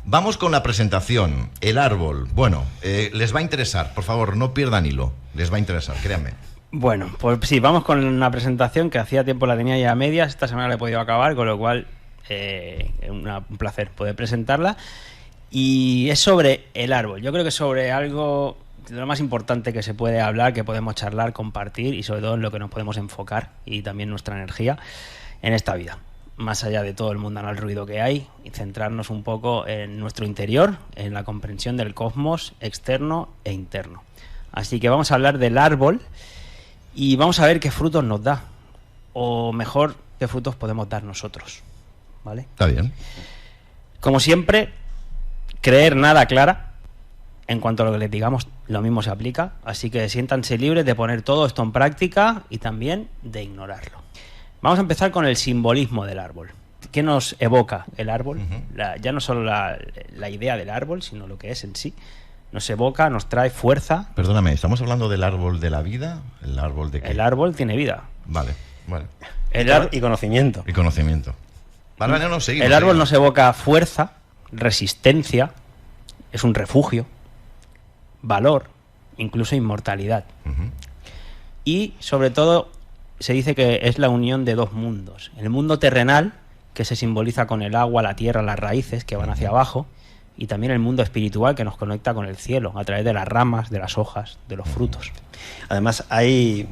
Vamos con la presentación, el árbol. Bueno, les va a interesar, por favor, no pierdan hilo, les va a interesar, créanme. Bueno, pues sí, vamos con una presentación que hacía tiempo la tenía ya a medias, esta semana la he podido acabar, con lo cual un placer poder presentarla. Y es sobre el árbol, yo creo que sobre algo de lo más importante que se puede hablar, que podemos charlar, compartir y sobre todo en lo que nos podemos enfocar y también nuestra energía en esta vida. Más allá de todo el mundanal ruido que hay, y centrarnos un poco en nuestro interior, en la comprensión del cosmos externo e interno. Así que vamos a hablar del árbol y vamos a ver qué frutos nos da, o mejor, qué frutos podemos dar nosotros, ¿vale? Está bien. Como siempre, creer nada clara. En cuanto a lo que les digamos, lo mismo se aplica, así que siéntanse libres de poner todo esto en práctica y también de ignorarlo. Vamos a empezar con el simbolismo del árbol. ¿Qué nos evoca el árbol? Ya no solo la idea del árbol, sino lo que es en sí. Nos evoca, nos trae fuerza. Perdóname, ¿estamos hablando del árbol de la vida? ¿El árbol de qué? El árbol tiene vida. Vale. Y conocimiento. Y conocimiento. Vale, no, seguimos. El árbol nos evoca fuerza, resistencia, es un refugio, valor, incluso inmortalidad. Y, sobre todo, se dice que es la unión de dos mundos. El mundo terrenal, que se simboliza con el agua, la tierra, las raíces que van hacia abajo, y también el mundo espiritual que nos conecta con el cielo a través de las ramas, de las hojas, de los frutos. Además, hay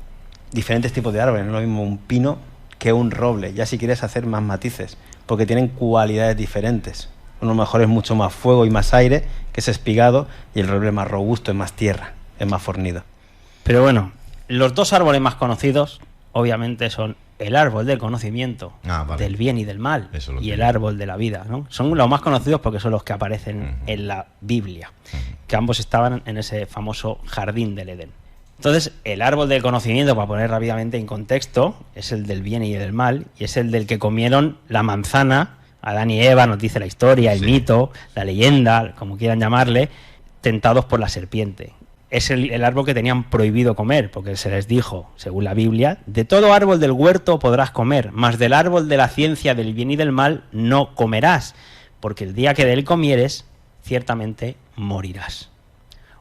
diferentes tipos de árboles, no es lo mismo un pino que un roble, ya si quieres hacer más matices, porque tienen cualidades diferentes. Uno mejor es mucho más fuego y más aire, que es espigado, y el roble es más robusto, es más tierra, es más fornido. Pero bueno, los dos árboles más conocidos obviamente son el árbol del conocimiento, del bien y del mal, y el árbol de la vida, ¿no? Son los más conocidos porque son los que aparecen en la Biblia, que ambos estaban en ese famoso jardín del Edén. Entonces, el árbol del conocimiento, para poner rápidamente en contexto, es el del bien y del mal, y es el del que comieron la manzana, Adán y Eva, nos dice la historia, el mito, la leyenda, como quieran llamarle, tentados por la serpiente. Es el árbol que tenían prohibido comer, porque se les dijo, según la Biblia, de todo árbol del huerto podrás comer, mas del árbol de la ciencia del bien y del mal no comerás, porque el día que de él comieres, ciertamente morirás.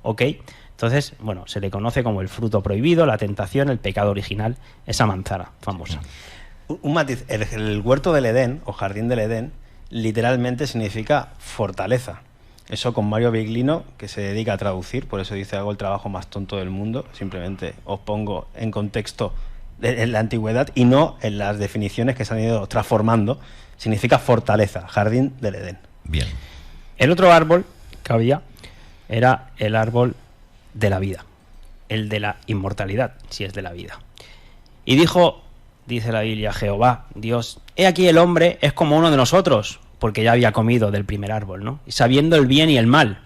¿Ok? Entonces, bueno, se le conoce como el fruto prohibido, la tentación, el pecado original, esa manzana famosa. Un matiz, el huerto del Edén, o jardín del Edén, literalmente significa fortaleza. Eso con Mario Biglino, que se dedica a traducir, por eso dice hago el trabajo más tonto del mundo, simplemente os pongo en contexto en la antigüedad y no en las definiciones que se han ido transformando. Significa fortaleza, jardín del Edén. Bien. El otro árbol que había era el árbol de la vida, el de la inmortalidad, si es de la vida. Y dijo, dice la Biblia, Jehová, Dios, he aquí el hombre es como uno de nosotros, porque ya había comido del primer árbol, ¿no? Y sabiendo el bien y el mal.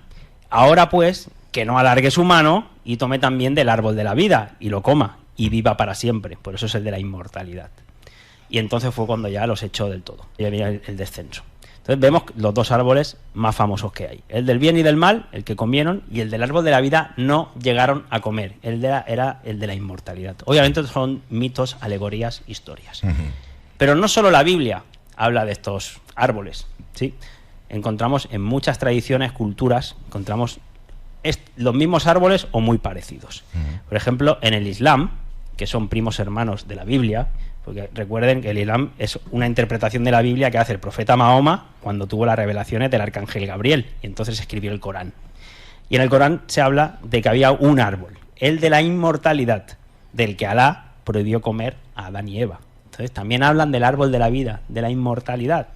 Ahora pues, que no alargue su mano y tome también del árbol de la vida y lo coma y viva para siempre. Por eso es el de la inmortalidad. Y entonces fue cuando ya los echó del todo. Ya venía el descenso. Entonces vemos los dos árboles más famosos que hay. El del bien y del mal, el que comieron, y el del árbol de la vida no llegaron a comer. Era el de la inmortalidad. Obviamente son mitos, alegorías, historias. Pero no solo la Biblia habla de estos árboles, ¿sí? Encontramos en muchas tradiciones, culturas, encontramos los mismos árboles o muy parecidos. Por ejemplo, en el Islam, que son primos hermanos de la Biblia, porque recuerden que el Islam es una interpretación de la Biblia que hace el profeta Mahoma cuando tuvo las revelaciones del arcángel Gabriel, y entonces escribió el Corán. Y en el Corán se habla de que había un árbol, el de la inmortalidad, del que Alá prohibió comer a Adán y Eva. Entonces también hablan del árbol de la vida, de la inmortalidad.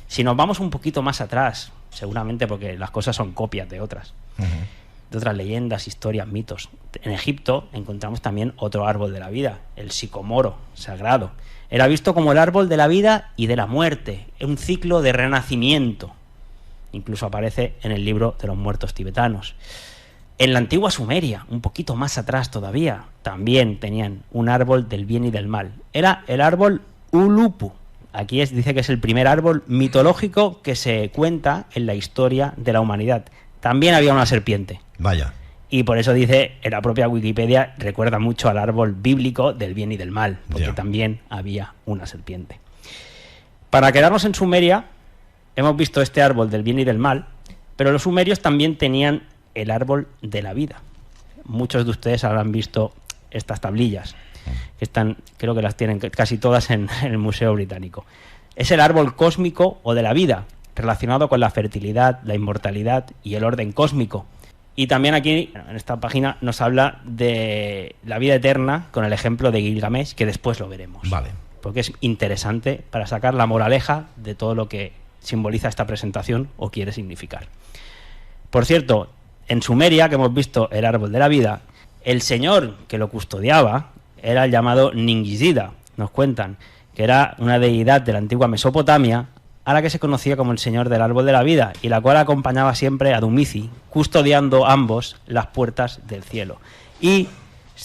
Si nos vamos un poquito más atrás, seguramente porque las cosas son copias de otras, de otras leyendas, historias, mitos. En Egipto encontramos también otro árbol de la vida, el sicomoro sagrado. Era visto como el árbol de la vida y de la muerte, un ciclo de renacimiento. Incluso aparece en el libro de los muertos tibetanos. En la antigua Sumeria, un poquito más atrás todavía, también tenían un árbol del bien y del mal. Era el árbol Ulupu. Aquí dice que es el primer árbol mitológico que se cuenta en la historia de la humanidad. También había una serpiente. Vaya. Y por eso dice, en la propia Wikipedia, recuerda mucho al árbol bíblico del bien y del mal, porque también había una serpiente. Para quedarnos en Sumeria, hemos visto este árbol del bien y del mal, pero los sumerios también tenían el árbol de la vida. Muchos de ustedes habrán visto estas tablillas, que están, creo que las tienen casi todas en el Museo Británico. Es el árbol cósmico o de la vida, relacionado con la fertilidad, la inmortalidad y el orden cósmico. Y también aquí, en esta página, nos habla de la vida eterna con el ejemplo de Gilgamesh, que después lo veremos. Vale. Porque es interesante para sacar la moraleja de todo lo que simboliza esta presentación o quiere significar. Por cierto, en Sumeria, que hemos visto el árbol de la vida, el señor que lo custodiaba era el llamado Ningishida, nos cuentan, que era una deidad de la antigua Mesopotamia, a la que se conocía como el Señor del Árbol de la Vida, y la cual acompañaba siempre a Dumici, custodiando ambos las puertas del cielo. Y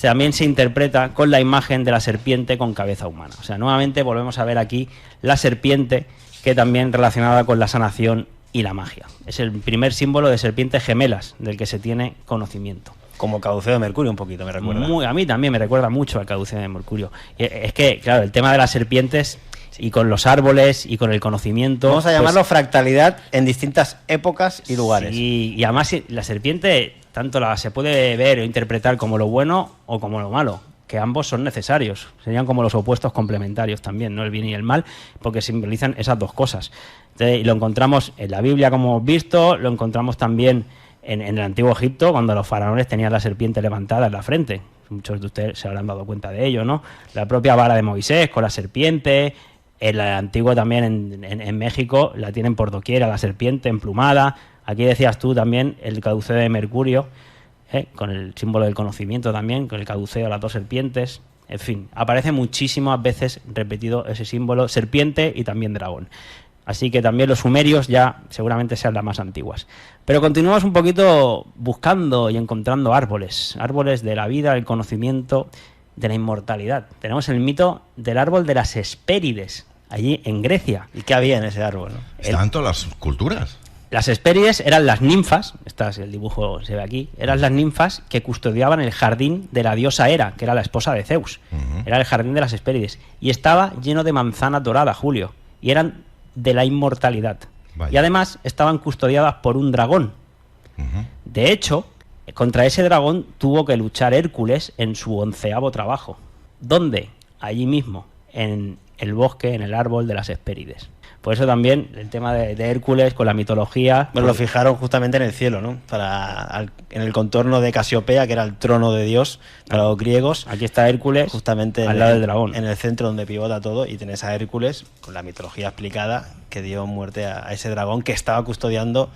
también se interpreta con la imagen de la serpiente con cabeza humana. O sea, nuevamente volvemos a ver aquí la serpiente, que también relacionada con la sanación y la magia. Es el primer símbolo de serpientes gemelas del que se tiene conocimiento. Como caduceo de Mercurio un poquito, me recuerda. A mí también me recuerda mucho al caduceo de Mercurio. Es que, claro, el tema de las serpientes y con los árboles y con el conocimiento... Vamos a llamarlo fractalidad en distintas épocas y lugares. Y además la serpiente tanto se puede ver o interpretar como lo bueno o como lo malo, que ambos son necesarios. Serían como los opuestos complementarios también, ¿no? El bien y el mal, porque simbolizan esas dos cosas. Entonces, y lo encontramos en la Biblia, como hemos visto, lo encontramos también en el antiguo Egipto, cuando los faraones tenían la serpiente levantada en la frente. Muchos de ustedes se habrán dado cuenta de ello, ¿no? La propia vara de Moisés con la serpiente. El antiguo también en México la tienen por doquier, a la serpiente emplumada. Aquí decías tú también el caduceo de Mercurio, con el símbolo del conocimiento también, con el caduceo, las dos serpientes. En fin, aparece muchísimas veces repetido ese símbolo, serpiente y también dragón. Así que también los sumerios ya seguramente sean las más antiguas. Pero continuamos un poquito buscando y encontrando árboles de la vida, del conocimiento, de la inmortalidad. Tenemos el mito del árbol de las Hespérides, allí en Grecia. ¿Y qué había en ese árbol, no? Están todas las culturas. Las Hespérides eran las ninfas, el dibujo se ve aquí, eran las ninfas que custodiaban el jardín de la diosa Hera, que era la esposa de Zeus. Era el jardín de las Hespérides. Y estaba lleno de manzana dorada, Julio. Y eran de la inmortalidad. Vaya. Y además estaban custodiadas por un dragón. De hecho, contra ese dragón tuvo que luchar Hércules en su 11º trabajo. ¿Dónde? Allí mismo, en el bosque, en el árbol de las Hespérides. Por eso también el tema de Hércules con la mitología... Bueno, lo fijaron justamente en el cielo, ¿no? En el contorno de Casiopea, que era el trono de Dios para los griegos. Aquí está Hércules, justamente al lado del dragón. En el centro donde pivota todo, y tenés a Hércules, con la mitología explicada, que dio muerte a ese dragón que estaba custodiando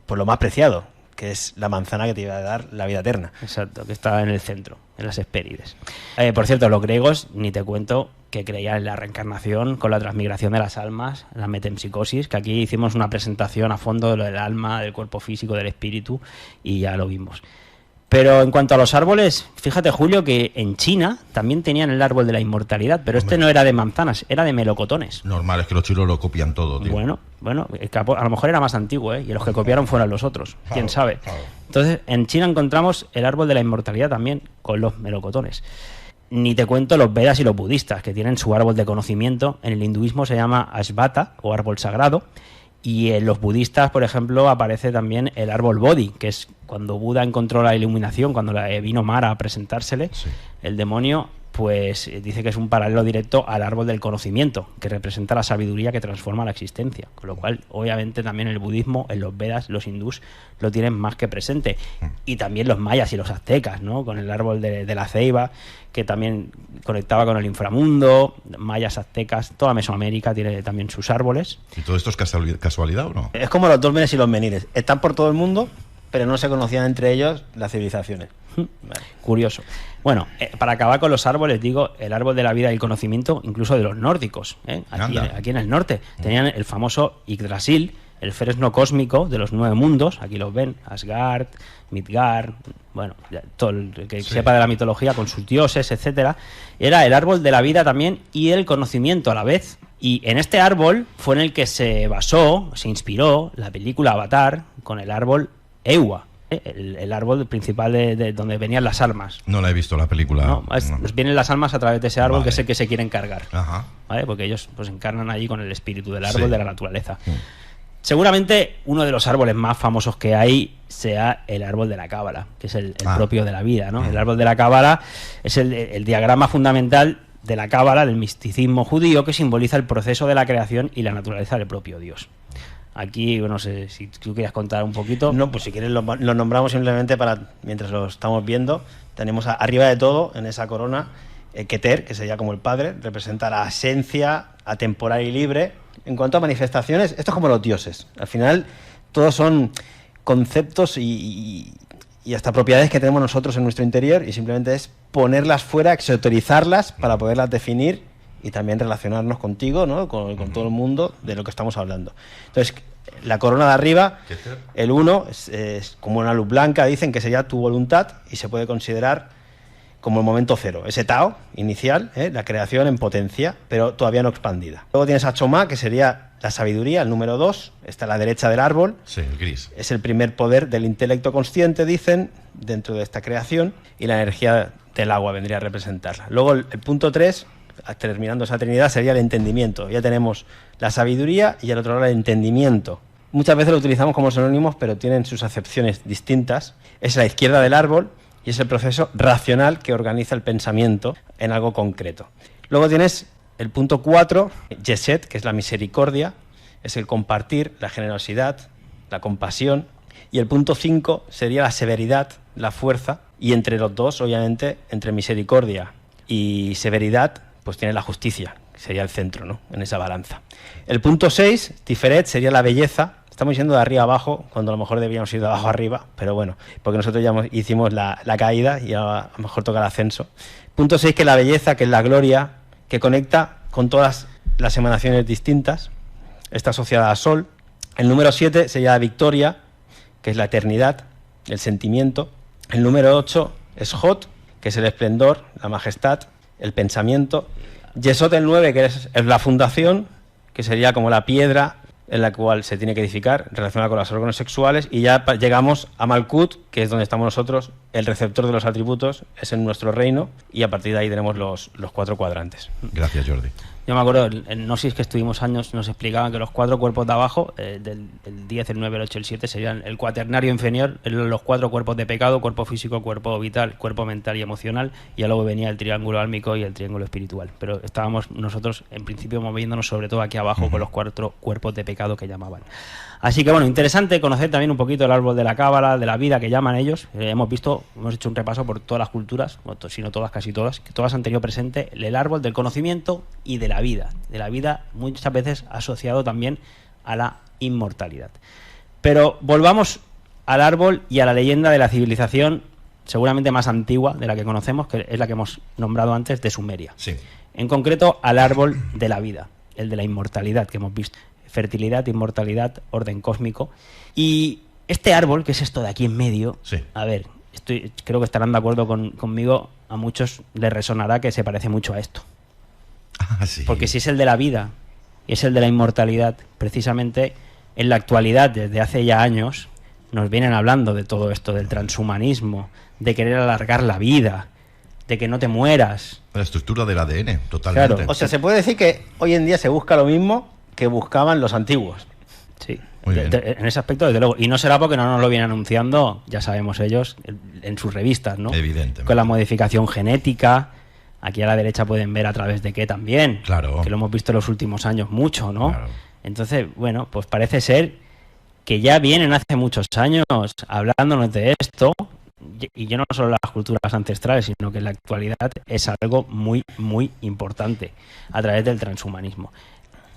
por lo más preciado, que es la manzana que te iba a dar la vida eterna. Exacto, que está en el centro, en las Hespérides. Por cierto, los griegos, ni te cuento, que creían en la reencarnación con la transmigración de las almas, la metempsicosis, que aquí hicimos una presentación a fondo de lo del alma, del cuerpo físico, del espíritu, y ya lo vimos. Pero en cuanto a los árboles, fíjate, Julio, que en China también tenían el árbol de la inmortalidad, pero este no era de manzanas, era de melocotones. Normal, es que los chinos lo copian todo, tío. Bueno, es que a lo mejor era más antiguo, y los que copiaron fueron los otros, quién sabe. Entonces, en China encontramos el árbol de la inmortalidad también, con los melocotones. Ni te cuento los Vedas y los budistas, que tienen su árbol de conocimiento. En el hinduismo se llama Ashvata, o árbol sagrado, y en los budistas, por ejemplo, aparece también el árbol Bodhi, que es cuando Buda encontró la iluminación, cuando vino Mara a presentársele, sí. El demonio, pues dice que es un paralelo directo al árbol del conocimiento, que representa la sabiduría que transforma la existencia. Con lo cual, obviamente, también el budismo, en los Vedas, los hindús lo tienen más que presente. Y también los mayas y los aztecas, ¿no? Con el árbol de la ceiba, que también conectaba con el inframundo. Mayas, aztecas, toda Mesoamérica tiene también sus árboles. ¿Y todo esto es casualidad o no? Es como los dólmenes y los menires. Están por todo el mundo, pero no se conocían entre ellos las civilizaciones. Vale. Curioso. Bueno, para acabar con los árboles, digo, el árbol de la vida y el conocimiento, incluso de los nórdicos, aquí en el norte, tenían el famoso Yggdrasil, el fresno cósmico de los 9 mundos, aquí los ven, Asgard, Midgard, bueno, todo el que sepa de la mitología con sus dioses, etcétera. Era el árbol de la vida también y el conocimiento a la vez. Y en este árbol fue en el que se basó, se inspiró la película Avatar con el árbol Ewa. el árbol principal de donde venían las almas. No la he visto la película. No, vienen las almas a través de ese árbol, Vale. que es el que se quieren cargar. Ajá. ¿Vale? Porque ellos pues encarnan allí con el espíritu del árbol Sí. de la naturaleza. Seguramente uno de los árboles más famosos que hay sea el árbol de la cábala, que es el propio de la vida, ¿no? El árbol de la cábala es el diagrama fundamental de la cábala, del misticismo judío, que simboliza el proceso de la creación y la naturaleza del propio Dios. Aquí, no sé si tú quieres contar un poquito. No, pues si quieres lo nombramos simplemente para, mientras lo estamos viendo, tenemos arriba de todo, en esa corona, Keter, que sería como el padre, representa la esencia atemporal y libre. En cuanto a manifestaciones, esto es como los dioses. Al final, todos son conceptos y hasta propiedades que tenemos nosotros en nuestro interior, y simplemente es ponerlas fuera, exoterizarlas para poderlas definir y también relacionarnos contigo, ¿no? con todo el mundo de lo que estamos hablando. Entonces, la corona de arriba, el 1, es como una luz blanca, dicen que sería tu voluntad, y se puede considerar como el momento cero, ese Tao inicial, la creación en potencia, pero todavía no expandida. Luego tienes a Chomá, que sería la sabiduría, el número 2, está a la derecha del árbol. Sí, el gris. Es el primer poder del intelecto consciente, dicen, dentro de esta creación, y la energía del agua vendría a representarla. Luego el punto 3, terminando esa trinidad, sería el entendimiento. Ya tenemos la sabiduría y al otro lado el entendimiento. Muchas veces lo utilizamos como sinónimos, pero tienen sus acepciones distintas. Es a la izquierda del árbol y es el proceso racional que organiza el pensamiento en algo concreto. Luego tienes el punto 4, Yeset, que es la misericordia, es el compartir, la generosidad, la compasión. Y el punto 5 sería la severidad, la fuerza. Y entre los dos, obviamente, entre misericordia y severidad, pues tiene la justicia, que sería el centro, ¿no? En esa balanza. El punto 6, Tiferet, sería la belleza. Estamos yendo de arriba abajo, cuando a lo mejor debíamos ir de abajo arriba, pero bueno, porque nosotros ya hicimos la caída y a lo mejor toca el ascenso. Punto 6, que es la belleza, que es la gloria, que conecta con todas las emanaciones distintas, está asociada al sol. El número 7 sería la victoria, que es la eternidad, el sentimiento. El número 8 es Hot, que es el esplendor, la majestad, el pensamiento. Yesod, el 9, que es la fundación, que sería como la piedra en la cual se tiene que edificar, relacionada con los órganos sexuales, y ya llegamos a Malkut, que es donde estamos nosotros, el receptor de los atributos, es en nuestro reino, y a partir de ahí tenemos los 4 cuadrantes. Gracias, Jordi. Yo me acuerdo, en Gnosis, que estuvimos años, nos explicaban que los 4 cuerpos de abajo, el 10, el 9, el 8, el 7, serían el cuaternario inferior, los 4 cuerpos de pecado: cuerpo físico, cuerpo vital, cuerpo mental y emocional, y ya luego venía el triángulo álmico y el triángulo espiritual. Pero estábamos nosotros, en principio, moviéndonos sobre todo aquí abajo con los 4 cuerpos de pecado que llamaban. Así que bueno, interesante conocer también un poquito el árbol de la cábala, de la vida, que llaman ellos. Hemos hecho un repaso por todas las culturas, si no todas, casi todas, que todas han tenido presente el árbol del conocimiento y de la vida muchas veces asociado también a la inmortalidad. Pero volvamos al árbol y a la leyenda de la civilización seguramente más antigua de la que conocemos, que es la que hemos nombrado antes, de Sumeria. Sí. En concreto, al árbol de la vida, el de la inmortalidad que hemos visto. Fertilidad, inmortalidad, orden cósmico. Y este árbol, que es esto de aquí en medio, Sí. a ver, creo que estarán de acuerdo conmigo, a muchos les resonará que se parece mucho a esto. Ah, sí. Porque si es el de la vida y es el de la inmortalidad, precisamente en la actualidad, desde hace ya años, nos vienen hablando de todo esto, del transhumanismo, de querer alargar la vida, de que no te mueras. La estructura del ADN, totalmente. Claro. O sea, se puede decir que hoy en día se busca lo mismo que buscaban los antiguos. Sí, Muy bien. en ese aspecto, desde luego. Y no será porque no nos lo vienen anunciando, ya sabemos ellos, en sus revistas, ¿no? Evidentemente. Con la modificación genética. Aquí a la derecha pueden ver a través de qué también. Claro. Que lo hemos visto en los últimos años mucho, ¿no? Claro. Entonces, bueno, pues parece ser que ya vienen hace muchos años hablándonos de esto. Y ya no solo las culturas ancestrales, sino que en la actualidad es algo muy, muy importante a través del transhumanismo.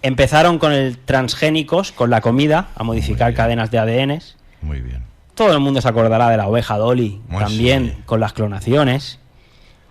Empezaron con el transgénicos, con la comida, a modificar cadenas de ADN. Muy bien. Todo el mundo se acordará de la oveja Dolly, Muy también sí. con las clonaciones.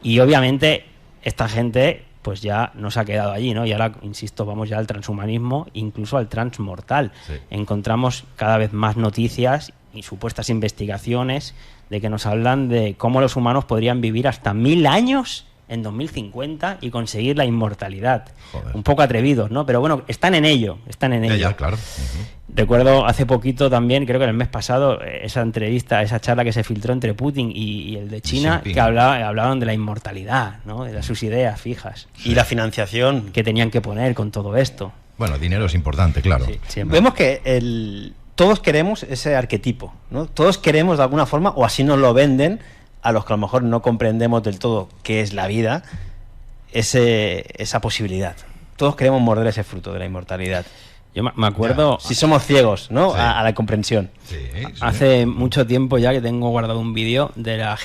Y obviamente esta gente pues ya no se ha quedado allí, ¿no? Y ahora, insisto, vamos ya al transhumanismo, incluso al transmortal. Sí. Encontramos cada vez más noticias y supuestas investigaciones de que nos hablan de cómo los humanos podrían vivir hasta 1000 años en 2050 y conseguir la inmortalidad. Joder. Un poco atrevidos, ¿no? Pero bueno, están en ello, están en ello. Ya, claro. Ujú. Recuerdo hace poquito también, creo que el mes pasado, esa entrevista, esa charla que se filtró entre Putin y el de China, que hablaban de la inmortalidad, ¿no? De sus ideas fijas. Sí. Y la financiación que tenían que poner con todo esto. Bueno, dinero es importante, claro. Sí, vemos que todos queremos ese arquetipo, ¿no? Todos queremos de alguna forma, o así nos lo venden, a los que a lo mejor no comprendemos del todo qué es la vida, esa posibilidad. Todos queremos morder ese fruto de la inmortalidad. Yo me acuerdo... Si somos ciegos, ¿no? Sí. A la comprensión. Sí. Hace mucho tiempo ya que tengo guardado un vídeo de la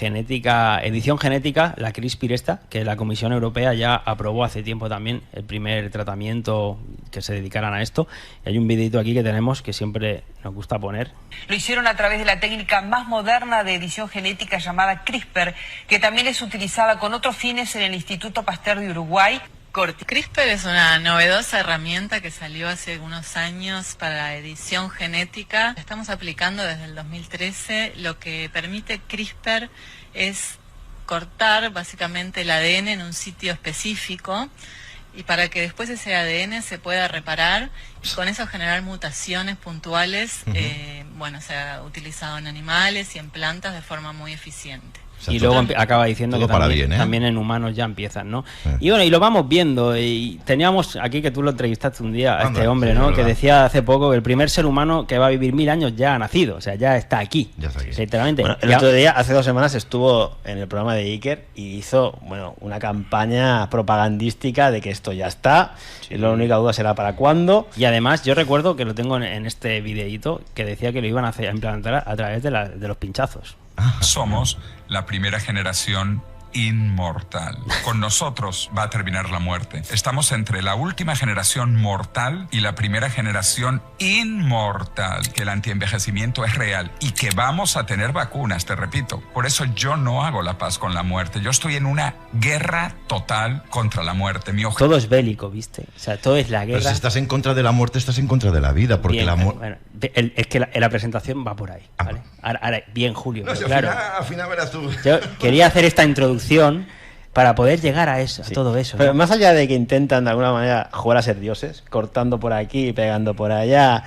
edición genética, la CRISPR esta, que la Comisión Europea ya aprobó hace tiempo también el primer tratamiento que se dedicaran a esto. Y hay un videito aquí que tenemos que siempre nos gusta poner. Lo hicieron a través de la técnica más moderna de edición genética llamada CRISPR, que también es utilizada con otros fines en el Instituto Pasteur de Uruguay. CRISPR es una novedosa herramienta que salió hace unos años para la edición genética. La estamos aplicando desde el 2013. Lo que permite CRISPR es cortar básicamente el ADN en un sitio específico y para que después ese ADN se pueda reparar y con eso generar mutaciones puntuales. Se ha utilizado en animales y en plantas de forma muy eficiente. O sea, y luego acaba diciendo que también en humanos ya empiezan, ¿no? Y bueno, y lo vamos viendo. Y teníamos aquí, que tú lo entrevistaste un día, a este hombre, ¿no? Que decía hace poco que el primer ser humano que va a vivir 1000 años ya ha nacido. O sea, ya está aquí. Ya está aquí. Literalmente. Bueno, el otro día, hace 2 semanas, estuvo en el programa de Iker y hizo, una campaña propagandística de que esto ya está. Sí. Y la única duda será para cuándo. Y además, yo recuerdo que lo tengo en este videíto que decía que lo iban a implantar a través de los pinchazos. Somos la primera generación inmortal. Con nosotros va a terminar la muerte. Estamos entre la última generación mortal y la primera generación inmortal, que el antienvejecimiento es real y que vamos a tener vacunas, te repito. Por eso yo no hago la paz con la muerte. Yo estoy en una guerra total contra la muerte. Todo es bélico, ¿viste? O sea, todo es la guerra. Pero si estás en contra de la muerte, estás en contra de la vida, porque es que la presentación va por ahí, ¿vale? Ahora, bien, Julio. No, claro, al final verás tú. Yo quería hacer esta introducción para poder llegar a eso, a todo eso. Pero más allá de que intentan de alguna manera jugar a ser dioses, cortando por aquí, pegando por allá,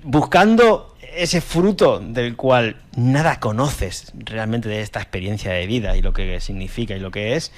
buscando ese fruto del cual nada conoces realmente de esta experiencia de vida y lo que significa y lo que es,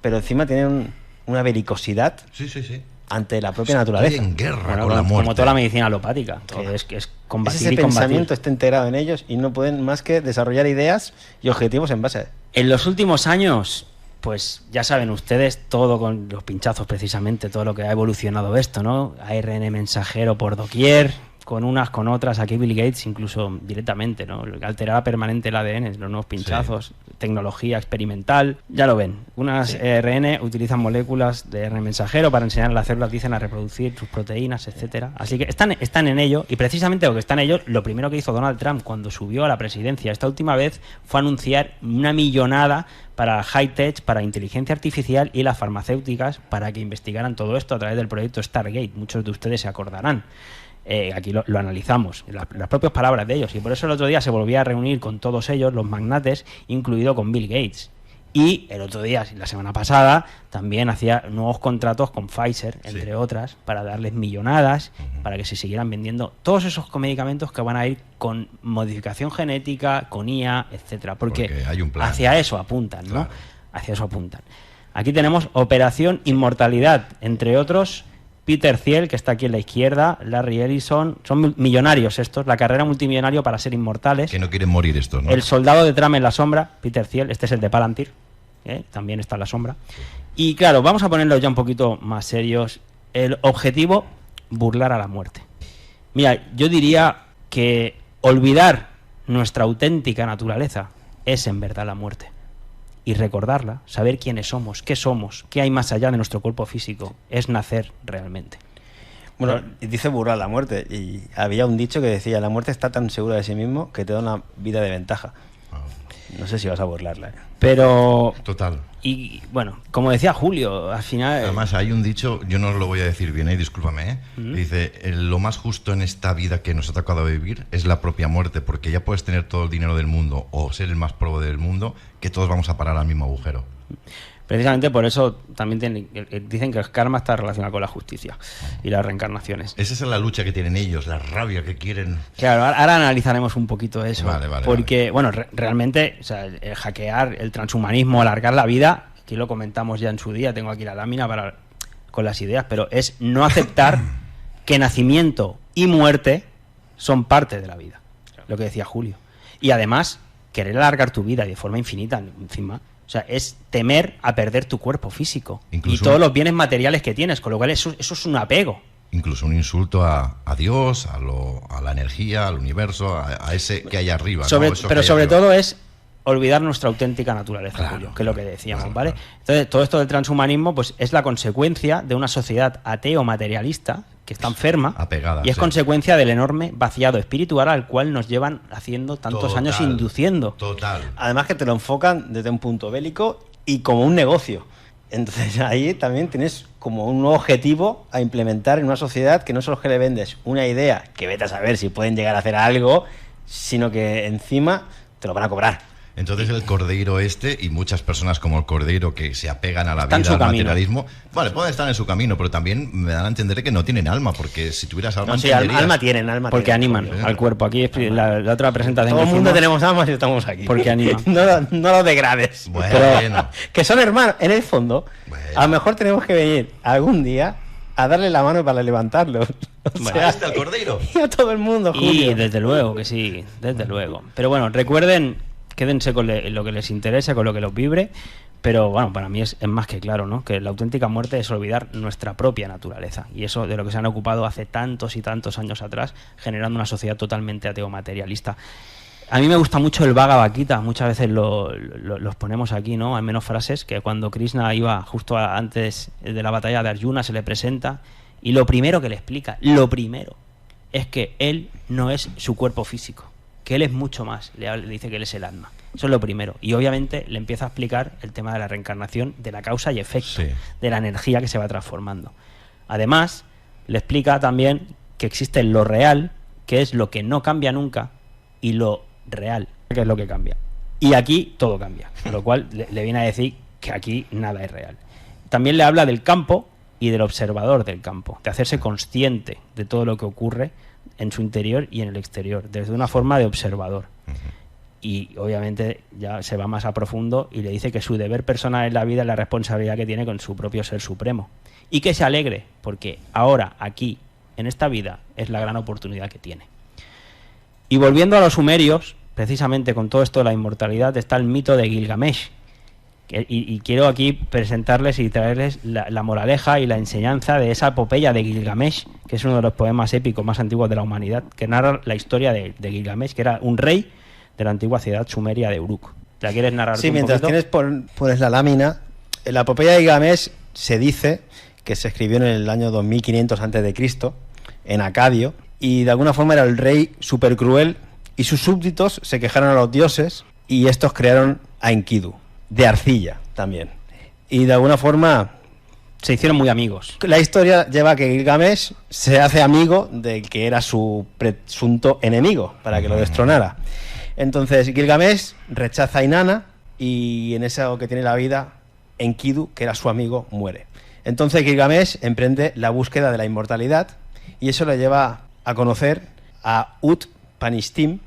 pero encima tienen una belicosidad. Sí. Ante la propia naturaleza. En guerra con la muerte. Como toda la medicina alopática, que es combatir ese y combatir. pensamiento está integrado en ellos y no pueden más que desarrollar ideas y objetivos en base a... En los últimos años, pues ya saben ustedes, todo con los pinchazos precisamente, todo lo que ha evolucionado esto, ¿no? ARN mensajero por doquier, con unas, con otras, aquí Bill Gates incluso directamente, ¿no? Alteraba permanente el ADN, los nuevos pinchazos, tecnología experimental, ya lo ven. Unas ARN utilizan moléculas de ARN mensajero para enseñar a las células, dicen, a reproducir sus proteínas, etcétera. Así que están en ello, y precisamente lo que están en ello, lo primero que hizo Donald Trump cuando subió a la presidencia esta última vez fue anunciar una millonada para high-tech, para inteligencia artificial y las farmacéuticas para que investigaran todo esto a través del proyecto Stargate. Muchos de ustedes se acordarán. Aquí lo analizamos, las propias palabras de ellos, y por eso el otro día se volvía a reunir con todos ellos, los magnates, incluido con Bill Gates. Y el otro día, la semana pasada, también hacía nuevos contratos con Pfizer, entre otras, para darles millonadas, para que se siguieran vendiendo todos esos medicamentos que van a ir con modificación genética, con IA, etcétera, porque hay un plan. Hacia eso apuntan, ¿no? Hacia eso apuntan. Aquí tenemos Operación Inmortalidad, entre otros, Peter Thiel, que está aquí en la izquierda, Larry Ellison, son millonarios estos, la carrera multimillonario para ser inmortales. Que no quieren morir estos, ¿no? El soldado de Trump en la sombra, Peter Thiel, este es el de Palantir, también está en la sombra. Y claro, vamos a ponerlo ya un poquito más serios. El objetivo, burlar a la muerte. Mira, yo diría que olvidar nuestra auténtica naturaleza es en verdad la muerte. Y recordarla, saber quiénes somos, qué hay más allá de nuestro cuerpo físico, es nacer realmente. Bueno, dice burlar la muerte, y había un dicho que decía, la muerte está tan segura de sí mismo que te da una vida de ventaja. No sé si vas a burlarla. Pero... Total. Y bueno, como decía Julio, al final... Además hay un dicho, yo no lo voy a decir bien, discúlpame, dice, lo más justo en esta vida que nos ha tocado vivir es la propia muerte, porque ya puedes tener todo el dinero del mundo o ser el más pobre del mundo, que todos vamos a parar al mismo agujero. Precisamente por eso también dicen que el karma está relacionado con la justicia y las reencarnaciones. Esa es la lucha que tienen ellos, la rabia que quieren. Claro, ahora analizaremos un poquito eso. Vale, porque, bueno, realmente, o sea, el hackear, el transhumanismo, alargar la vida, aquí lo comentamos ya en su día, tengo aquí la lámina con las ideas, pero es no aceptar que nacimiento y muerte son parte de la vida, lo que decía Julio. Y además, querer alargar tu vida y de forma infinita encima. O sea, es temer a perder tu cuerpo físico y todos los bienes materiales que tienes, con lo cual eso es un apego. Incluso un insulto a Dios, a la energía, al universo, a ese que hay arriba. Pero sobre todo es olvidar nuestra auténtica naturaleza, claro, Julio, que es lo que decíamos, claro, ¿vale? Claro. Entonces, todo esto del transhumanismo pues es la consecuencia de una sociedad ateo materialista que está enferma, apegada, y es consecuencia del enorme vaciado espiritual al cual nos llevan haciendo tantos años induciendo. Total. Además que te lo enfocan desde un punto bélico y como un negocio. Entonces ahí también tienes como un nuevo objetivo a implementar en una sociedad que no solo es que le vendes una idea, que vete a saber si pueden llegar a hacer algo, sino que encima te lo van a cobrar. Entonces el Cordeiro y muchas personas como el Cordeiro que se apegan a la vida, al materialismo, vale, pueden estar en su camino, pero también me dan a entender que no tienen alma, porque si tuvieras alma... No, sí, alma tienen. Porque animan al cuerpo. Aquí la otra presentación... Todo el mundo tenemos alma si estamos aquí. Porque animan. No lo degrades. Bueno. Pero, que son hermanos. En el fondo, a lo mejor tenemos que venir algún día a darle la mano para levantarlo. Ahí está el Cordeiro. Y a todo el mundo, Julio. Y desde luego que sí, desde luego. Pero bueno, recuerden... Quédense con lo que les interese, con lo que los vibre, pero bueno, para mí es más que claro, ¿no? Que la auténtica muerte es olvidar nuestra propia naturaleza, y eso de lo que se han ocupado hace tantos y tantos años atrás, generando una sociedad totalmente ateo materialista. A mí me gusta mucho el Bhagavad Gita, muchas veces los ponemos aquí, ¿no? Hay menos frases, que cuando Krishna iba justo antes de la batalla de Arjuna se le presenta, y lo primero que le explica, es que él no es su cuerpo físico, que él es mucho más, le dice que él es el alma. Eso es lo primero. Y obviamente le empieza a explicar el tema de la reencarnación, de la causa y efecto, de la energía que se va transformando. Además, le explica también que existe lo real, que es lo que no cambia nunca, y lo real, que es lo que cambia. Y aquí todo cambia, con lo cual le viene a decir que aquí nada es real. También le habla del campo y del observador del campo, de hacerse consciente de todo lo que ocurre en su interior y en el exterior, desde una forma de observador. Y obviamente ya se va más a profundo y le dice que su deber personal en la vida es la responsabilidad que tiene con su propio ser supremo. Y que se alegre, porque ahora, aquí, en esta vida, es la gran oportunidad que tiene. Y volviendo a los sumerios, precisamente con todo esto de la inmortalidad, está el mito de Gilgamesh. Y quiero aquí presentarles y traerles la moraleja y la enseñanza de esa epopeya de Gilgamesh, que es uno de los poemas épicos más antiguos de la humanidad, que narra la historia de Gilgamesh, que era un rey de la antigua ciudad sumeria de Uruk. ¿La quieres narrar tú un mientras poquito? pones la lámina. En la epopeya de Gilgamesh se dice que se escribió en el año 2500 a.C., en Acadio, y de alguna forma era el rey súper cruel, y sus súbditos se quejaron a los dioses, y estos crearon a Enkidu, de arcilla también. Y de alguna forma se hicieron muy amigos. La historia lleva a que Gilgamesh se hace amigo del que era su presunto enemigo, para que lo destronara. Entonces Gilgamesh rechaza a Inanna, y en eso que tiene la vida, Enkidu, que era su amigo, muere. Entonces Gilgamesh emprende la búsqueda de la inmortalidad, y eso le lleva a conocer a Utpanishtim,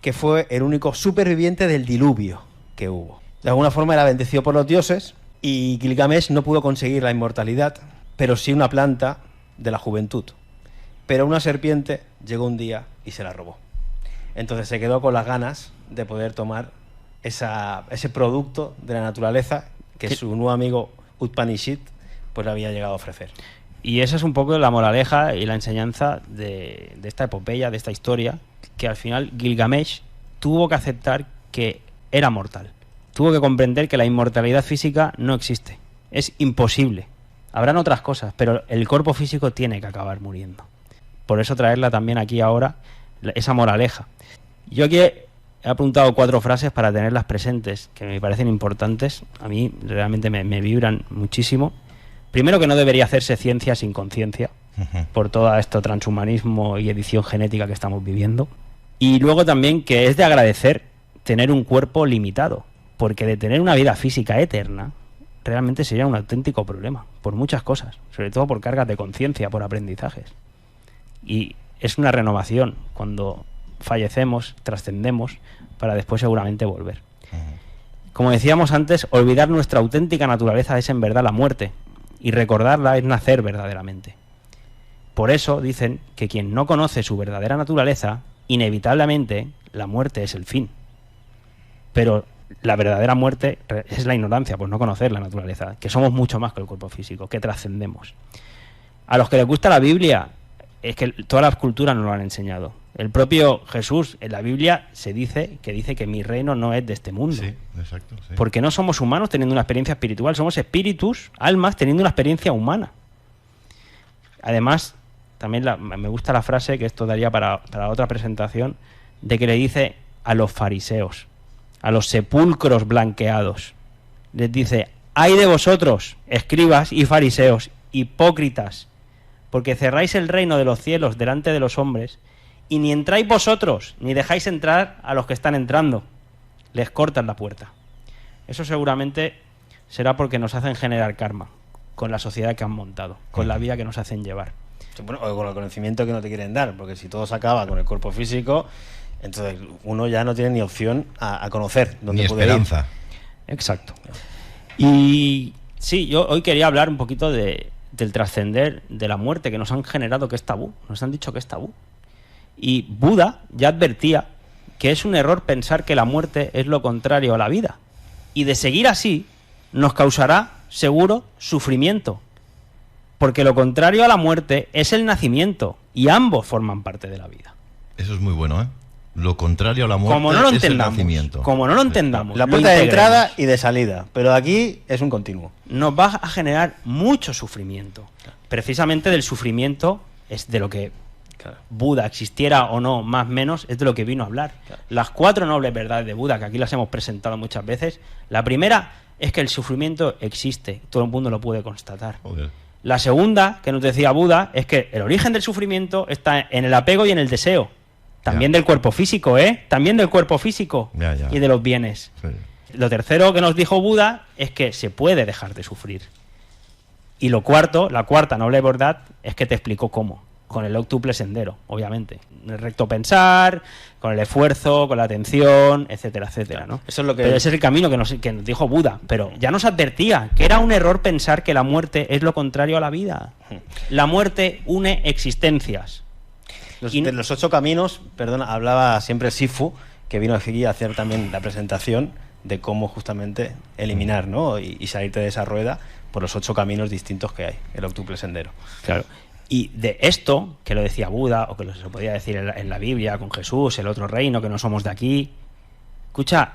que fue el único superviviente del diluvio que hubo. De alguna forma era bendecido por los dioses, y Gilgamesh no pudo conseguir la inmortalidad, pero sí una planta de la juventud. Pero una serpiente llegó un día y se la robó. Entonces se quedó con las ganas de poder tomar ese producto de la naturaleza que su nuevo amigo Utpanishit pues le había llegado a ofrecer. Y esa es un poco la moraleja y la enseñanza de esta epopeya, de esta historia, que al final Gilgamesh tuvo que aceptar que era mortal. Tuvo que comprender que la inmortalidad física no existe. Es imposible. Habrán otras cosas, pero el cuerpo físico tiene que acabar muriendo. Por eso traerla también aquí ahora, esa moraleja. Yo aquí he apuntado 4 frases para tenerlas presentes, que me parecen importantes. A mí realmente me vibran muchísimo. Primero, que no debería hacerse ciencia sin conciencia, por todo esto transhumanismo y edición genética que estamos viviendo. Y luego también que es de agradecer tener un cuerpo limitado, porque de tener una vida física eterna, realmente sería un auténtico problema, por muchas cosas, sobre todo por cargas de conciencia, por aprendizajes. Y es una renovación cuando fallecemos, trascendemos, para después seguramente volver. Como decíamos antes, olvidar nuestra auténtica naturaleza es en verdad la muerte, y recordarla es nacer verdaderamente. Por eso dicen que quien no conoce su verdadera naturaleza, inevitablemente la muerte es el fin. Pero la verdadera muerte es la ignorancia, pues no conocer la naturaleza, que somos mucho más que el cuerpo físico, que trascendemos. A los que les gusta la Biblia, es que todas las culturas nos lo han enseñado. El propio Jesús en la Biblia dice que mi reino no es de este mundo. Sí, exacto, sí. Porque no somos humanos teniendo una experiencia espiritual, somos espíritus, almas teniendo una experiencia humana. Además, también me gusta la frase, que esto daría para otra presentación, de que le dice a los fariseos, a los sepulcros blanqueados, les dice: ¡ay de vosotros, escribas y fariseos, hipócritas! Porque cerráis el reino de los cielos delante de los hombres, y ni entráis vosotros, ni dejáis entrar a los que están entrando. Les cortan la puerta. Eso seguramente será porque nos hacen generar karma con la sociedad que han montado, con la vida que nos hacen llevar. Bueno, o con el conocimiento que no te quieren dar, porque si todo se acaba con el cuerpo físico, entonces uno ya no tiene ni opción a conocer dónde ni puede esperanza. Ir. Exacto. Y sí, yo hoy quería hablar un poquito del trascender, de la muerte, que nos han generado que es tabú, nos han dicho que es tabú. Y Buda ya advertía que es un error pensar que la muerte es lo contrario a la vida. Y de seguir así, nos causará, seguro, sufrimiento. Porque lo contrario a la muerte es el nacimiento, y ambos forman parte de la vida. Eso es muy bueno, ¿eh? Lo contrario a la muerte como no lo es entendamos, el nacimiento. Como no lo entendamos, la puerta de entrada y de salida, pero aquí es un continuo. Nos va a generar mucho sufrimiento. Precisamente del sufrimiento es de lo que Buda, existiera o no, más o menos, es de lo que vino a hablar. Las 4 nobles verdades de Buda, que aquí las hemos presentado muchas veces. La primera es que el sufrimiento existe, todo el mundo lo puede constatar. Joder. La segunda, que nos decía Buda, es que el origen del sufrimiento está en el apego y en el deseo. También del cuerpo físico, También del cuerpo físico y de los bienes. Sí. Lo tercero que nos dijo Buda es que se puede dejar de sufrir. Y lo cuarto, la cuarta noble verdad, es que te explicó cómo. Con el óctuple sendero, obviamente. El recto pensar, con el esfuerzo, con la atención, etcétera, etcétera, ¿no? Eso es lo que... Pero ese es el camino que nos dijo Buda. Pero ya nos advertía que era un error pensar que la muerte es lo contrario a la vida. La muerte une existencias. De los 8 caminos, perdona, hablaba siempre Sifu, que vino aquí a hacer también la presentación de cómo justamente eliminar, ¿no? y salirte de esa rueda por los 8 caminos distintos que hay, el óctuple sendero. Claro. Y de esto, que lo decía Buda, o que se lo podía decir en la Biblia con Jesús, el otro reino, que no somos de aquí. Escucha,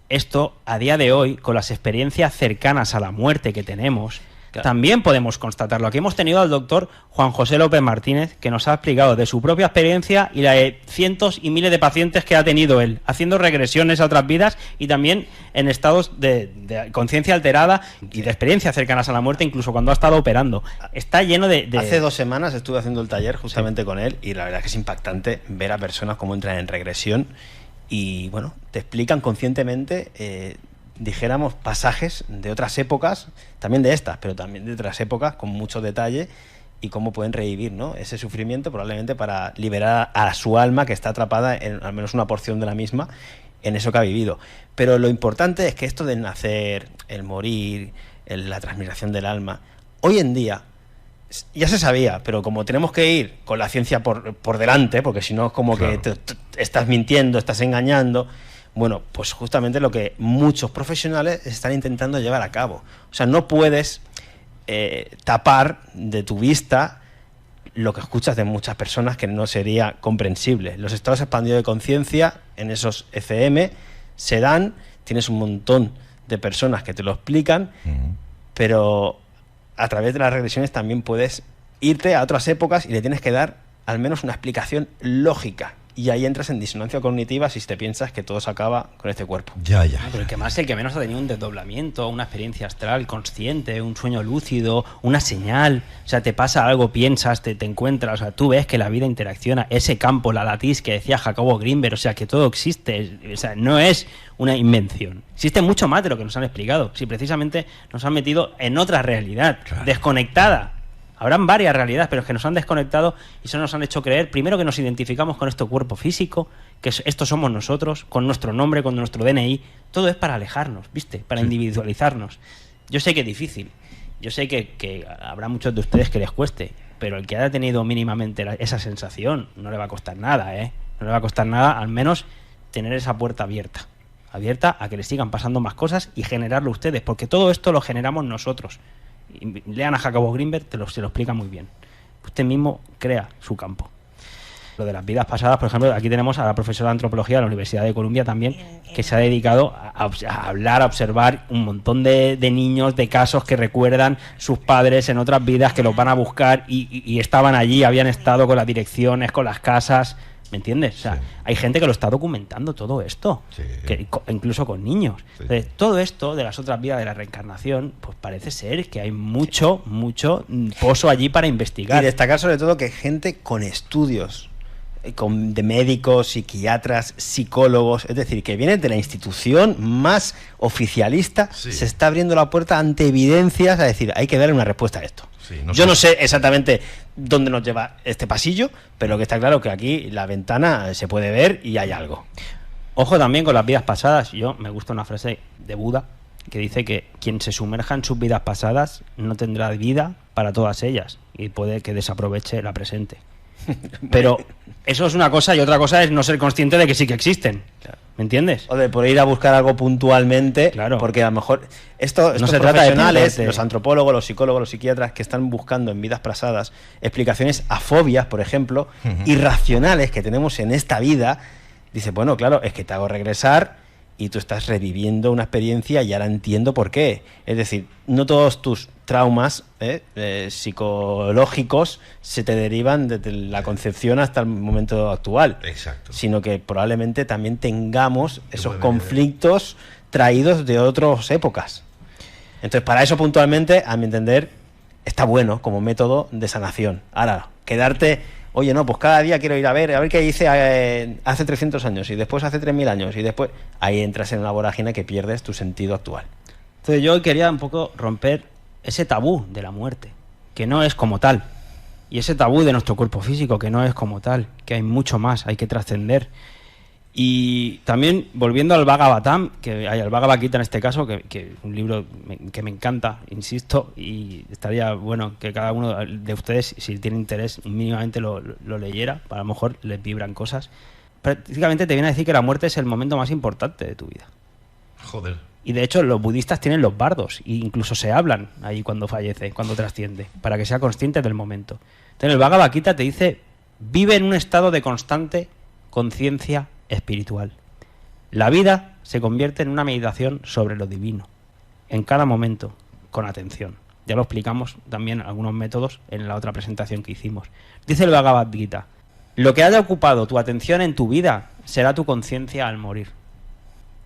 esto a día de hoy, con las experiencias cercanas a la muerte que tenemos, también podemos constatarlo. Aquí hemos tenido al doctor Juan José López Martínez, que nos ha explicado de su propia experiencia y la de cientos y miles de pacientes que ha tenido él, haciendo regresiones a otras vidas y también en estados de conciencia alterada y de experiencias cercanas a la muerte, incluso cuando ha estado operando. Está lleno de... Hace 2 semanas estuve haciendo el taller justamente con él, y la verdad es que es impactante ver a personas cómo entran en regresión y, bueno, te explican conscientemente... dijéramos, pasajes de otras épocas, también de estas, pero también de otras épocas, con mucho detalle, y cómo pueden revivir, ¿no?, ese sufrimiento, probablemente para liberar a su alma, que está atrapada en al menos una porción de la misma, en eso que ha vivido. Pero lo importante es que esto del nacer, el morir, la transmigración del alma, hoy en día ya se sabía, pero como tenemos que ir con la ciencia por delante, porque si no es como que te estás mintiendo, estás engañando. Bueno, pues justamente lo que muchos profesionales están intentando llevar a cabo. O sea, no puedes tapar de tu vista lo que escuchas de muchas personas, que no sería comprensible. Los estados expandidos de conciencia en esos ECM se dan, tienes un montón de personas que te lo explican, pero a través de las regresiones también puedes irte a otras épocas y le tienes que dar al menos una explicación lógica y ahí entras en disonancia cognitiva si te piensas que todo se acaba con este cuerpo. Ya. Pero el que más, el que menos ha tenido un desdoblamiento, una experiencia astral consciente, un sueño lúcido, una señal, o sea, te pasa algo, piensas, te encuentras, o sea, tú ves que la vida interacciona, ese campo, la latiz que decía Jacobo Grinberg, o sea, que todo existe, o sea, no es una invención. Existe mucho más de lo que nos han explicado, si precisamente nos han metido en otra realidad, desconectada. Habrán varias realidades, pero es que nos han desconectado y eso nos han hecho creer, primero, que nos identificamos con este cuerpo físico, que esto somos nosotros, con nuestro nombre, con nuestro DNI. Todo es para alejarnos, ¿viste? Para individualizarnos. Yo sé que es difícil, yo sé que habrá muchos de ustedes que les cueste, pero el que haya tenido mínimamente esa sensación no le va a costar nada, ¿eh? No le va a costar nada, al menos, tener esa puerta abierta a que les sigan pasando más cosas y generarlo ustedes, porque todo esto lo generamos nosotros. Lean a Jacobo Grinberg, se lo explica muy bien. Usted mismo crea su campo. Lo de las vidas pasadas, por ejemplo, aquí tenemos a la profesora de antropología de la Universidad de Columbia también, que se ha dedicado a hablar, a observar un montón de niños, de casos que recuerdan sus padres en otras vidas, que los van a buscar y estaban allí, habían estado con las direcciones, con las casas. ¿Me entiendes? O sea, hay gente que lo está documentando todo esto, incluso con niños. Entonces, todo esto de las otras vidas de la reencarnación, pues parece ser que hay mucho pozo allí para investigar. Y destacar sobre todo que hay gente con estudios, de médicos, psiquiatras, psicólogos, es decir, que viene de la institución más oficialista, se está abriendo la puerta ante evidencias a decir, hay que darle una respuesta a esto. Yo no sé exactamente dónde nos lleva este pasillo, pero lo que está claro que aquí la ventana se puede ver y hay algo. Ojo también con las vidas pasadas. Me gusta una frase de Buda que dice que quien se sumerja en sus vidas pasadas no tendrá vida para todas ellas y puede que desaproveche la presente. Pero eso es una cosa y otra cosa es no ser consciente de que sí que existen. ¿Me entiendes? O de poder ir a buscar algo puntualmente, porque a lo mejor estos no se profesionales, trata de los antropólogos, los psicólogos, los psiquiatras que están buscando en vidas pasadas explicaciones a fobias, por ejemplo, irracionales que tenemos en esta vida, dice, bueno, claro, es que te hago regresar y tú estás reviviendo una experiencia y ahora entiendo por qué. Es decir, no todos tus traumas psicológicos se te derivan desde la concepción hasta el momento actual. Exacto. Sino que probablemente también tengamos esos conflictos traídos de otras épocas. Entonces, para eso puntualmente, a mi entender, está bueno como método de sanación. Ahora, quedarte, oye, no, pues cada día quiero ir a ver qué hice hace 300 años y después hace 3000 años y después, ahí entras en una vorágine que pierdes tu sentido actual. Entonces yo quería un poco romper ese tabú de la muerte, que no es como tal, y ese tabú de nuestro cuerpo físico, que no es como tal, que hay mucho más, hay que trascender. Y también, volviendo al Bhagavatam, que hay al Bhagavad Gita en este caso, que es un libro que me encanta, insisto, y estaría bueno que cada uno de ustedes, si tiene interés, mínimamente lo leyera, para a lo mejor les vibran cosas. Prácticamente te viene a decir que la muerte es el momento más importante de tu vida. Joder. Y de hecho los budistas tienen los bardos, e incluso se hablan ahí cuando fallece, cuando trasciende, para que sea consciente del momento. Entonces el Bhagavad Gita te dice, vive en un estado de constante conciencia espiritual. La vida se convierte en una meditación sobre lo divino, en cada momento, con atención. Ya lo explicamos también algunos métodos en la otra presentación que hicimos. Dice el Bhagavad Gita, lo que haya ocupado tu atención en tu vida será tu conciencia al morir.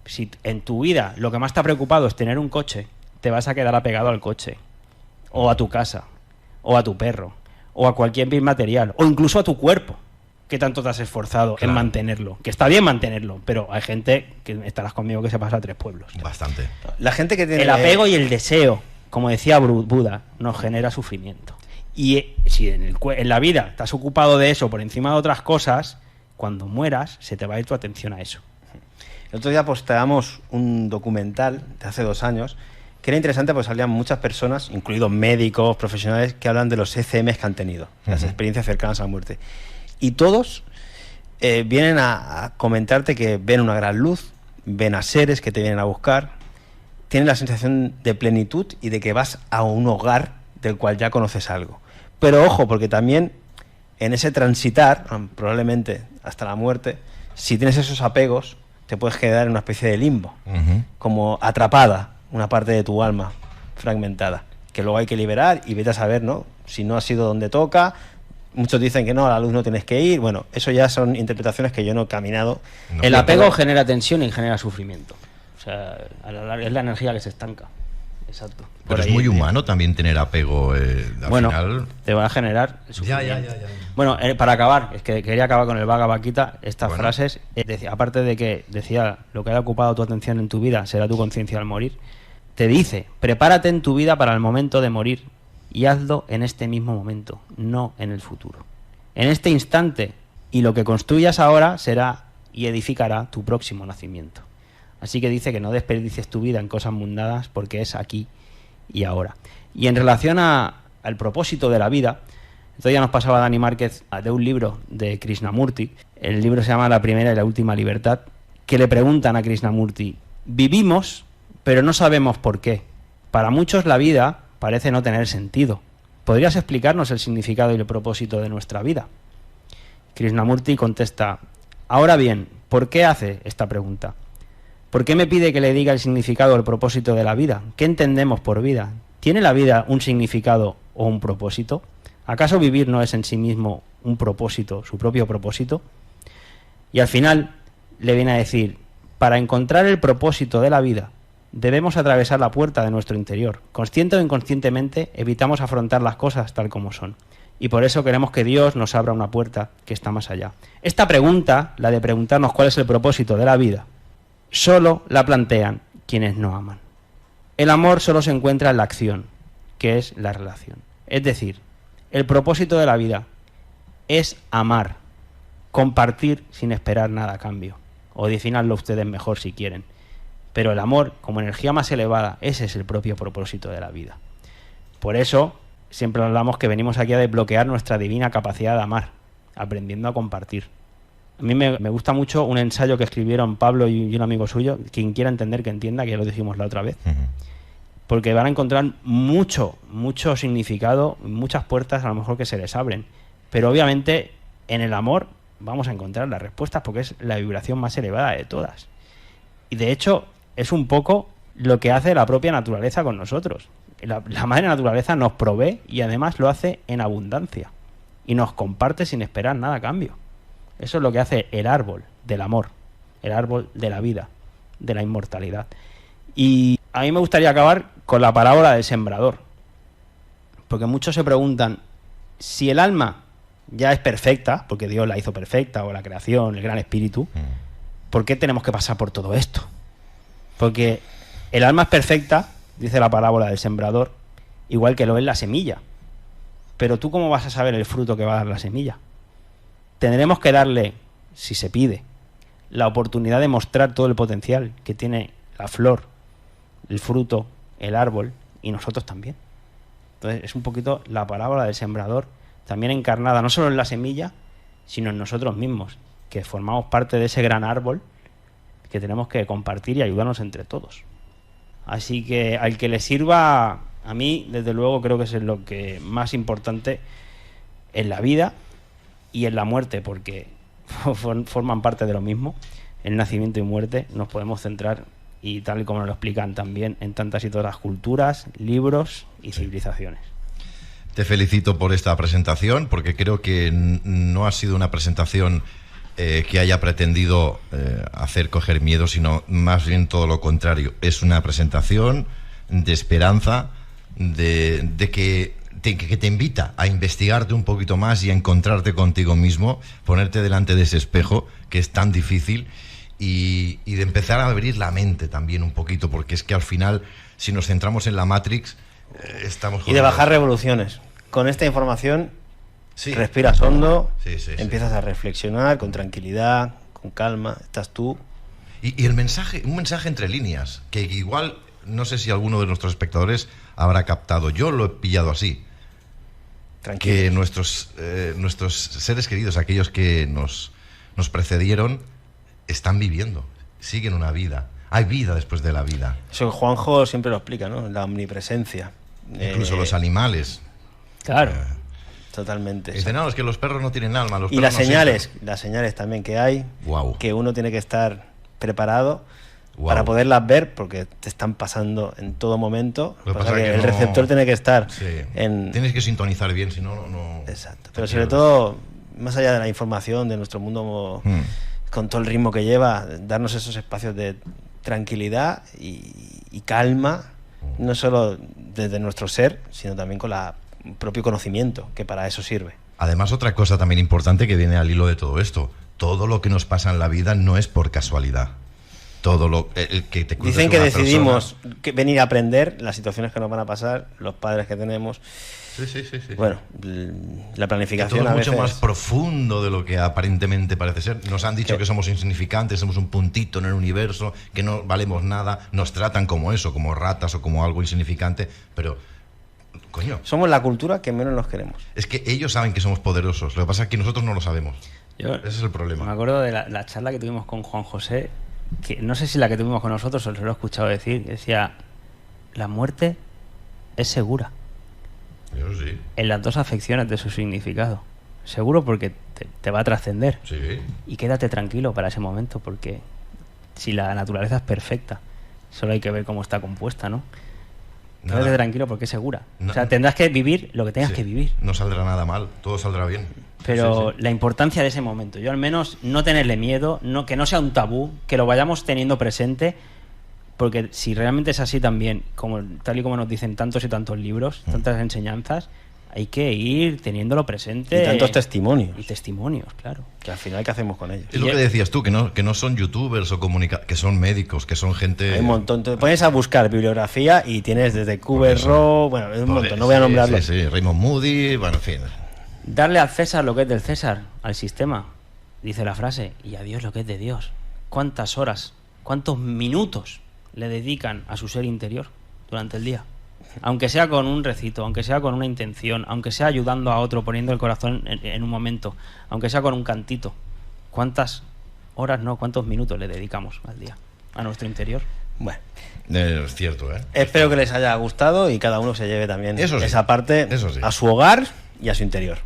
Si en tu vida lo que más te ha preocupado es tener un coche, te vas a quedar apegado al coche, o a tu casa, o a tu perro, o a cualquier bien material, o incluso a tu cuerpo, que tanto te has esforzado en mantenerlo. Que está bien mantenerlo, pero hay gente, que estarás conmigo, que se pasa a 3 pueblos. Bastante. La gente que tiene... El apego y el deseo, como decía Buda, nos genera sufrimiento. Y si en la vida estás ocupado de eso por encima de otras cosas, cuando mueras se te va a ir tu atención a eso. El otro día posteamos un documental de hace 2 años que era interesante porque salían muchas personas, incluidos médicos, profesionales, que hablan de los ECMs que han tenido, las experiencias cercanas a la muerte. Y todos vienen a comentarte que ven una gran luz, ven a seres que te vienen a buscar, tienen la sensación de plenitud y de que vas a un hogar del cual ya conoces algo. Pero ojo, porque también en ese transitar, probablemente hasta la muerte, si tienes esos apegos, te puedes quedar en una especie de limbo, como atrapada una parte de tu alma fragmentada, que luego hay que liberar y vete a saber, ¿no? Si no has ido donde toca, Muchos dicen que no, a la luz no tienes que ir. Bueno, eso ya son interpretaciones que yo no he caminado. No, el apego genera tensión y genera sufrimiento. O sea, a la larga es la energía que se estanca. Exacto. Pero es muy humano también tener apego. Al final... te va a generar sufrimiento. Ya. Bueno, para acabar, es que quería acabar con el Bhagavad Gita, estas frases, aparte de que decía, lo que haya ocupado tu atención en tu vida será tu conciencia al morir, te dice, prepárate en tu vida para el momento de morir y hazlo en este mismo momento, no en el futuro. En este instante, y lo que construyas ahora será y edificará tu próximo nacimiento. Así que dice que no desperdicies tu vida en cosas mundanas porque es aquí y ahora. Y en relación al propósito de la vida, entonces ya nos pasaba Dani Márquez de un libro de Krishnamurti, el libro se llama La primera y la última libertad, que le preguntan a Krishnamurti, vivimos pero no sabemos por qué. Para muchos la vida parece no tener sentido. ¿Podrías explicarnos el significado y el propósito de nuestra vida? Krishnamurti contesta, ahora bien, ¿por qué hace esta pregunta? ¿Por qué me pide que le diga el significado o el propósito de la vida? ¿Qué entendemos por vida? ¿Tiene la vida un significado o un propósito? ¿Acaso vivir no es en sí mismo un propósito, su propio propósito? Y al final le viene a decir, para encontrar el propósito de la vida, debemos atravesar la puerta de nuestro interior. Consciente o inconscientemente, evitamos afrontar las cosas tal como son. Y por eso queremos que Dios nos abra una puerta que está más allá. Esta pregunta, la de preguntarnos cuál es el propósito de la vida, solo la plantean quienes no aman. El amor solo se encuentra en la acción, que es la relación. Es decir, el propósito de la vida es amar, compartir sin esperar nada a cambio. O definadlo ustedes mejor si quieren. Pero el amor, como energía más elevada, ese es el propio propósito de la vida. Por eso, siempre hablamos que venimos aquí a desbloquear nuestra divina capacidad de amar, aprendiendo a compartir. A mí me gusta mucho un ensayo que escribieron Pablo y un amigo suyo, quien quiera entender que entienda, que ya lo dijimos la otra vez, porque van a encontrar mucho significado, muchas puertas a lo mejor que se les abren. Pero obviamente en el amor vamos a encontrar las respuestas porque es la vibración más elevada de todas. Y de hecho es un poco lo que hace la propia naturaleza con nosotros. La madre naturaleza nos provee y además lo hace en abundancia. Y nos comparte sin esperar nada a cambio. Eso es lo que hace el árbol del amor, el árbol de la vida, de la inmortalidad. Y a mí me gustaría acabar con la parábola del sembrador. Porque muchos se preguntan, si el alma ya es perfecta, porque Dios la hizo perfecta, o la creación, el gran espíritu, ¿por qué tenemos que pasar por todo esto? Porque el alma es perfecta, dice la parábola del sembrador, igual que lo es la semilla. Pero tú, ¿cómo vas a saber el fruto que va a dar la semilla? Tendremos que darle, si se pide, la oportunidad de mostrar todo el potencial que tiene la flor, el fruto, el árbol y nosotros también. Entonces es un poquito la parábola del sembrador, también encarnada no solo en la semilla, sino en nosotros mismos, que formamos parte de ese gran árbol que tenemos que compartir y ayudarnos entre todos. Así que al que le sirva, a mí desde luego creo que es lo que más importante en la vida y en la muerte, porque forman parte de lo mismo, el nacimiento y muerte. Nos podemos centrar, y tal y como nos lo explican también, en tantas y todas las culturas, libros y civilizaciones. Te felicito por esta presentación, porque creo que no ha sido una presentación que haya pretendido hacer coger miedo, sino más bien todo lo contrario. Es una presentación de esperanza, de que te invita a investigarte un poquito más y a encontrarte contigo mismo, ponerte delante de ese espejo que es tan difícil y de empezar a abrir la mente también un poquito, porque es que al final, si nos centramos en la Matrix, estamos... Y de bajar revoluciones. Con esta información, sí, respiras hondo, empiezas a reflexionar con tranquilidad, con calma, estás tú. Y el mensaje, un mensaje entre líneas, que igual, no sé si alguno de nuestros espectadores habrá captado, yo lo he pillado así. Tranquilos. Que nuestros seres queridos, aquellos que nos precedieron, están viviendo, siguen una vida. Hay vida después de la vida. Eso Juanjo siempre lo explica, ¿no? La omnipresencia. Incluso los animales. Claro. Totalmente. Dicen, no, es que los perros no tienen alma. Y las señales también que hay, wow, que uno tiene que estar preparado Wow. para poderlas ver, porque te están pasando en todo momento. Lo que Pasa pasa que que el no- receptor tiene que estar Sí. en... Tienes que sintonizar bien, si no, no. Exacto. te Pero sobre pierdes. todo, más allá de la información, de nuestro mundo con todo el ritmo que lleva, darnos esos espacios de tranquilidad y calma, no solo desde nuestro ser, sino también con el propio conocimiento, que para eso sirve. Además, otra cosa también importante que viene al hilo de todo esto: todo lo que nos pasa en la vida no es por casualidad. Todo lo el que te cruces Dicen que una decidimos persona- que venir a aprender las situaciones que nos van a pasar, los padres que tenemos. Sí. Bueno, la Que planificación todo a es mucho veces... más profundo de lo que aparentemente parece ser. Nos han dicho ¿Qué? que somos insignificantes, somos un puntito en el universo, que no valemos nada. Nos tratan como eso, como ratas o como algo insignificante. Pero, coño, Somos la cultura que menos nos queremos. es que ellos saben que somos poderosos. Lo que pasa es que nosotros no lo sabemos. Ese es el Me problema. acuerdo de la charla que tuvimos con Juan José, que no sé si la que tuvimos con nosotros o se lo he escuchado decir, que decía, la muerte es segura Yo sí. en las dos afecciones de su significado. Seguro porque te va a trascender. Sí. Y quédate tranquilo para ese momento, porque si la naturaleza es perfecta, solo hay que ver cómo está compuesta, ¿no? Quédate Nada. tranquilo porque es segura. No- O sea, tendrás que vivir lo que tengas Sí. que vivir. No saldrá nada mal, todo saldrá bien. Pero Sí. la importancia de ese momento, yo al menos no tenerle miedo, que no sea un tabú, que lo vayamos teniendo presente, porque si realmente es así también, tal y como nos dicen tantos y tantos libros, tantas enseñanzas, hay que ir teniéndolo presente. Y tantos testimonios. Y testimonios, claro. Que al final, ¿qué hacemos con ellos? Es lo que decías tú, que no son youtubers o que son médicos, que son gente... Hay un montón. Te pones a buscar bibliografía y tienes desde Kubler-Ross, bueno, es un montón, no voy a Sí, nombrarlo. Sí, Raymond Moody, bueno, en fin. Darle al César lo que es del César, al sistema, dice la frase, y a Dios lo que es de Dios. ¿Cuántas horas, cuántos minutos le dedican a su ser interior durante el día? Aunque sea con un recito, aunque sea con una intención, aunque sea ayudando a otro, poniendo el corazón en un momento, aunque sea con un cantito. ¿Cuántas horas, no, cuántos minutos le dedicamos al día a nuestro interior? Bueno, Es cierto, ¿eh? espero que les haya gustado y cada uno se lleve también Eso sí, esa parte eso sí. a su hogar y a su interior.